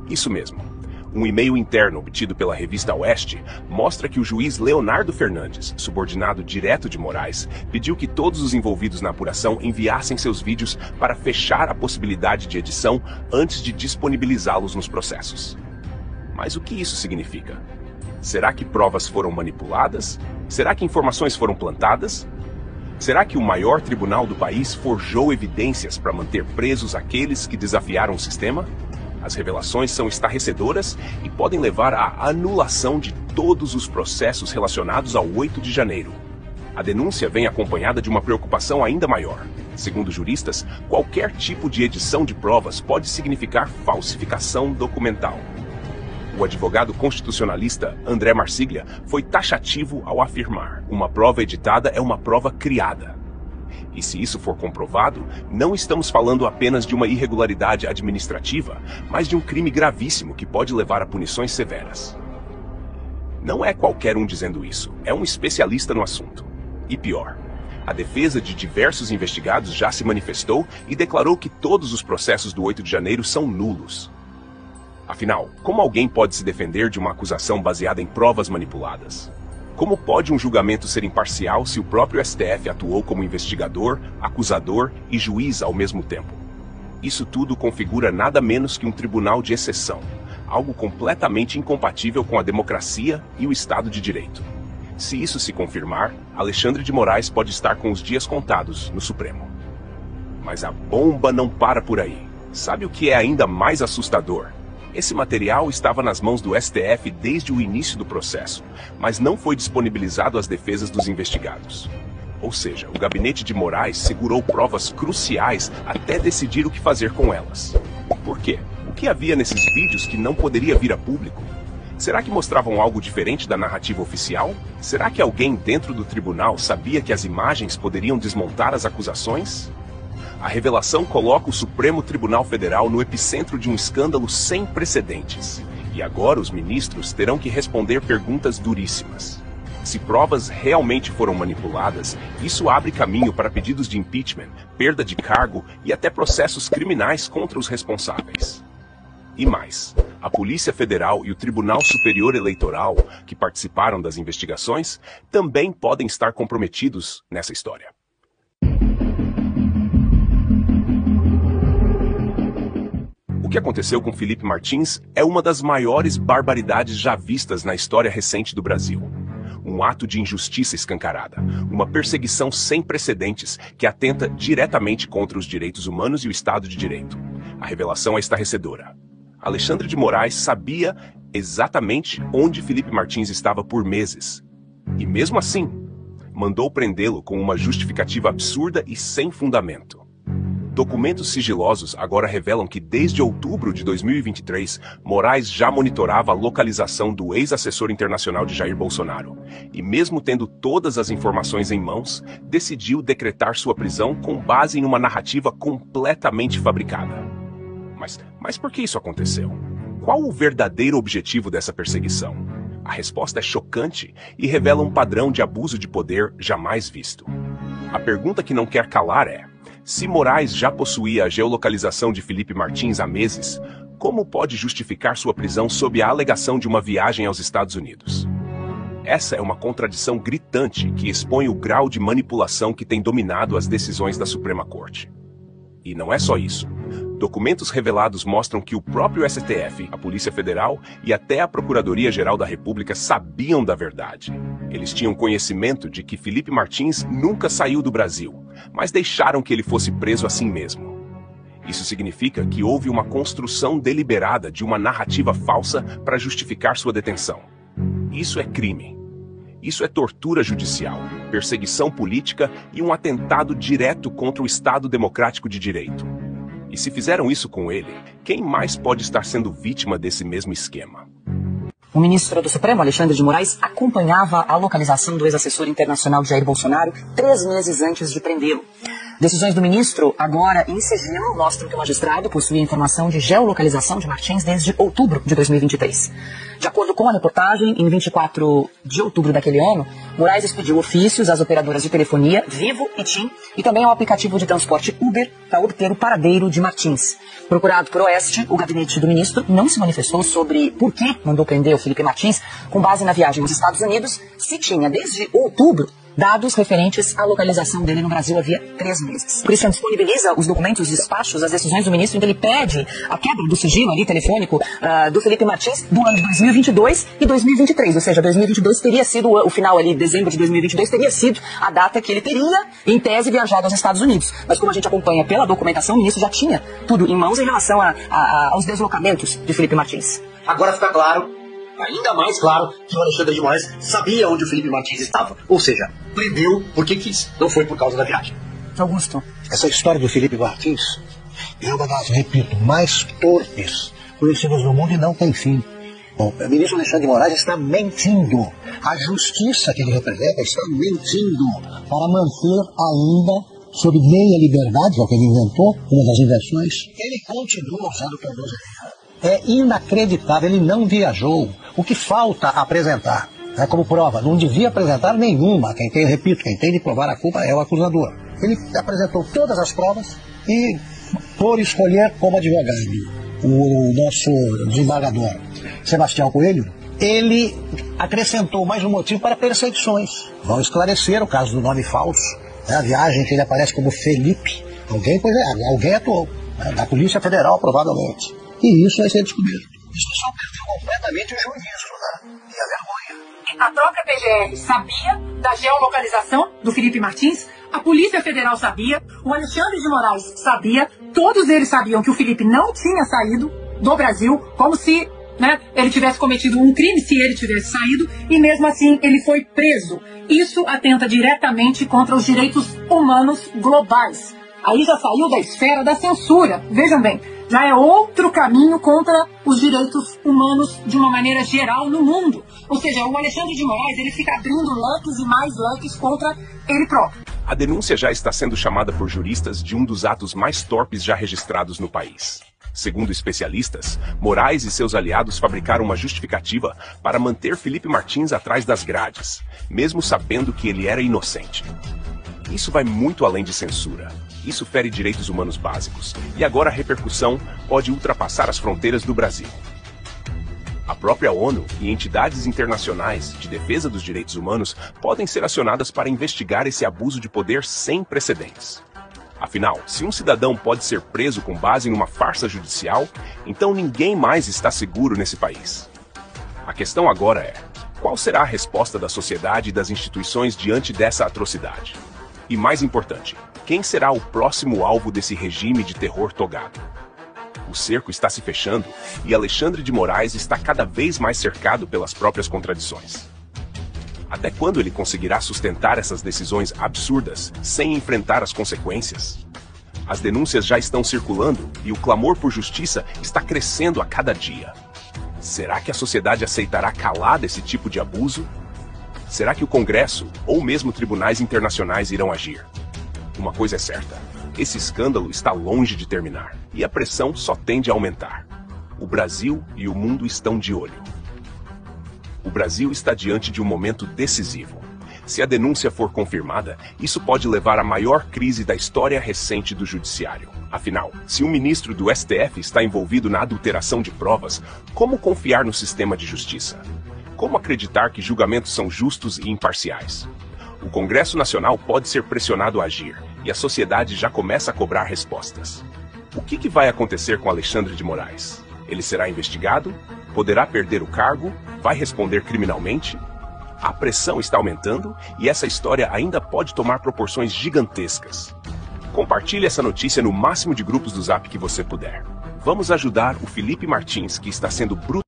Isso mesmo. Um e-mail interno obtido pela revista Oeste mostra que o juiz Leonardo Fernandes, subordinado direto de Moraes, pediu que todos os envolvidos na apuração enviassem seus vídeos para fechar a possibilidade de edição antes de disponibilizá-los nos processos. Mas o que isso significa? Será que provas foram manipuladas? Será que informações foram plantadas? Será que o maior tribunal do país forjou evidências para manter presos aqueles que desafiaram o sistema? As revelações são estarrecedoras e podem levar à anulação de todos os processos relacionados ao 8 de janeiro. A denúncia vem acompanhada de uma preocupação ainda maior. Segundo juristas, qualquer tipo de edição de provas pode significar falsificação documental. O advogado constitucionalista André Marsiglia foi taxativo ao afirmar: uma prova editada é uma prova criada. E se isso for comprovado, não estamos falando apenas de uma irregularidade administrativa, mas de um crime gravíssimo que pode levar a punições severas. Não é qualquer um dizendo isso, é um especialista no assunto. E pior, a defesa de diversos investigados já se manifestou e declarou que todos os processos do 8 de janeiro são nulos. Afinal, como alguém pode se defender de uma acusação baseada em provas manipuladas? Como pode um julgamento ser imparcial se o próprio STF atuou como investigador, acusador e juiz ao mesmo tempo? Isso tudo configura nada menos que um tribunal de exceção, algo completamente incompatível com a democracia e o Estado de Direito. Se isso se confirmar, Alexandre de Moraes pode estar com os dias contados no Supremo. Mas a bomba não para por aí. Sabe o que é ainda mais assustador? Esse material estava nas mãos do STF desde o início do processo, mas não foi disponibilizado às defesas dos investigados. Ou seja, o gabinete de Moraes segurou provas cruciais até decidir o que fazer com elas. Por quê? O que havia nesses vídeos que não poderia vir a público? Será que mostravam algo diferente da narrativa oficial? Será que alguém dentro do tribunal sabia que as imagens poderiam desmontar as acusações? A revelação coloca o Supremo Tribunal Federal no epicentro de um escândalo sem precedentes. E agora os ministros terão que responder perguntas duríssimas. Se provas realmente foram manipuladas, isso abre caminho para pedidos de impeachment, perda de cargo e até processos criminais contra os responsáveis. E mais, a Polícia Federal e o Tribunal Superior Eleitoral, que participaram das investigações, também podem estar comprometidos nessa história. O que aconteceu com Felipe Martins é uma das maiores barbaridades já vistas na história recente do Brasil. Um ato de injustiça escancarada, uma perseguição sem precedentes que atenta diretamente contra os direitos humanos e o Estado de Direito. A revelação é estarrecedora. Alexandre de Moraes sabia exatamente onde Felipe Martins estava por meses. E mesmo assim, mandou prendê-lo com uma justificativa absurda e sem fundamento. Documentos sigilosos agora revelam que desde outubro de 2023, Moraes já monitorava a localização do ex-assessor internacional de Jair Bolsonaro. E mesmo tendo todas as informações em mãos, decidiu decretar sua prisão com base em uma narrativa completamente fabricada. Mas por que isso aconteceu? Qual o verdadeiro objetivo dessa perseguição? A resposta é chocante e revela um padrão de abuso de poder jamais visto. A pergunta que não quer calar é: se Moraes já possuía a geolocalização de Felipe Martins há meses, como pode justificar sua prisão sob a alegação de uma viagem aos Estados Unidos? Essa é uma contradição gritante que expõe o grau de manipulação que tem dominado as decisões da Suprema Corte. E não é só isso. Documentos revelados mostram que o próprio STF, a Polícia Federal e até a Procuradoria-Geral da República sabiam da verdade. Eles tinham conhecimento de que Felipe Martins nunca saiu do Brasil, mas deixaram que ele fosse preso assim mesmo. Isso significa que houve uma construção deliberada de uma narrativa falsa para justificar sua detenção. Isso é crime. Isso é tortura judicial, perseguição política e um atentado direto contra o Estado Democrático de Direito. E se fizeram isso com ele, quem mais pode estar sendo vítima desse mesmo esquema? O ministro do Supremo, Alexandre de Moraes, acompanhava a localização do ex-assessor internacional de Jair Bolsonaro 3 meses antes de prendê-lo. Decisões do ministro, agora em sigilo, mostram que o magistrado possuía informação de geolocalização de Martins desde outubro de 2023. De acordo com a reportagem, em 24 de outubro daquele ano, Moraes expediu ofícios às operadoras de telefonia Vivo e TIM e também ao aplicativo de transporte Uber para obter o paradeiro de Martins. Procurado por Oeste, o gabinete do ministro não se manifestou sobre por que mandou prender o Felipe Martins com base na viagem aos Estados Unidos, se tinha desde outubro dados referentes à localização dele no Brasil havia 3 meses. O Christian disponibiliza os documentos, os despachos, as decisões do ministro, em que ele pede a quebra do sigilo ali telefônico do Felipe Martins do ano de 2022 e 2023. Ou seja, 2022 teria sido, o final ali, dezembro de 2022, teria sido a data que ele teria, em tese, viajado aos Estados Unidos. Mas como a gente acompanha pela documentação, o ministro já tinha tudo em mãos em relação aos deslocamentos de Felipe Martins. Agora fica claro, ainda mais claro, que o Alexandre de Moraes sabia onde o Felipe Martins estava. Ou seja, prendeu porque quis, não foi por causa da viagem. Augusto. Essa história do Felipe Martins é uma das, repito, mais torpes conhecidas no mundo e não tem fim. Bom, o ministro Alexandre de Moraes está mentindo. A justiça que ele representa está mentindo para manter ainda, sob meia liberdade, que é o que ele inventou, uma das invenções, ele continua usando tornozeleira. É inacreditável, ele não viajou. O que falta apresentar, como prova, não devia apresentar nenhuma. Quem tem de provar a culpa é o acusador. Ele apresentou todas as provas e, por escolher como advogado o nosso desembargador Sebastião Coelho, ele acrescentou mais um motivo para perseguições. Vão esclarecer o caso do nome falso, a viagem que ele aparece como Felipe. Alguém atuou, da Polícia Federal, provavelmente. E isso vai ser descoberto. Isso só perdeu completamente o juízo, e a vergonha. A própria PGR sabia da geolocalização do Felipe Martins, a Polícia Federal sabia, o Alexandre de Moraes sabia, todos eles sabiam que o Felipe não tinha saído do Brasil, como se ele tivesse cometido um crime se ele tivesse saído, e mesmo assim ele foi preso. Isso atenta diretamente contra os direitos humanos globais. Aí já saiu da esfera da censura. Vejam bem, já é outro caminho contra os direitos humanos de uma maneira geral no mundo. Ou seja, o Alexandre de Moraes ele fica abrindo leques e mais leques contra ele próprio. A denúncia já está sendo chamada por juristas de um dos atos mais torpes já registrados no país. Segundo especialistas, Moraes e seus aliados fabricaram uma justificativa para manter Felipe Martins atrás das grades, mesmo sabendo que ele era inocente. Isso vai muito além de censura. Isso fere direitos humanos básicos, e agora a repercussão pode ultrapassar as fronteiras do Brasil. A própria ONU e entidades internacionais de defesa dos direitos humanos podem ser acionadas para investigar esse abuso de poder sem precedentes. Afinal, se um cidadão pode ser preso com base em uma farsa judicial, então ninguém mais está seguro nesse país. A questão agora é: qual será a resposta da sociedade e das instituições diante dessa atrocidade? E mais importante, quem será o próximo alvo desse regime de terror togado? O cerco está se fechando e Alexandre de Moraes está cada vez mais cercado pelas próprias contradições. Até quando ele conseguirá sustentar essas decisões absurdas sem enfrentar as consequências? As denúncias já estão circulando e o clamor por justiça está crescendo a cada dia. Será que a sociedade aceitará calada esse tipo de abuso? Será que o Congresso ou mesmo tribunais internacionais irão agir? Uma coisa é certa, esse escândalo está longe de terminar e a pressão só tende a aumentar. O Brasil e o mundo estão de olho. O Brasil está diante de um momento decisivo. Se a denúncia for confirmada, isso pode levar à maior crise da história recente do judiciário. Afinal, se um ministro do STF está envolvido na adulteração de provas, como confiar no sistema de justiça? Como acreditar que julgamentos são justos e imparciais? O Congresso Nacional pode ser pressionado a agir, e a sociedade já começa a cobrar respostas. O que vai acontecer com Alexandre de Moraes? Ele será investigado? Poderá perder o cargo? Vai responder criminalmente? A pressão está aumentando e essa história ainda pode tomar proporções gigantescas. Compartilhe essa notícia no máximo de grupos do Zap que você puder. Vamos ajudar o Felipe Martins, que está sendo brutalmente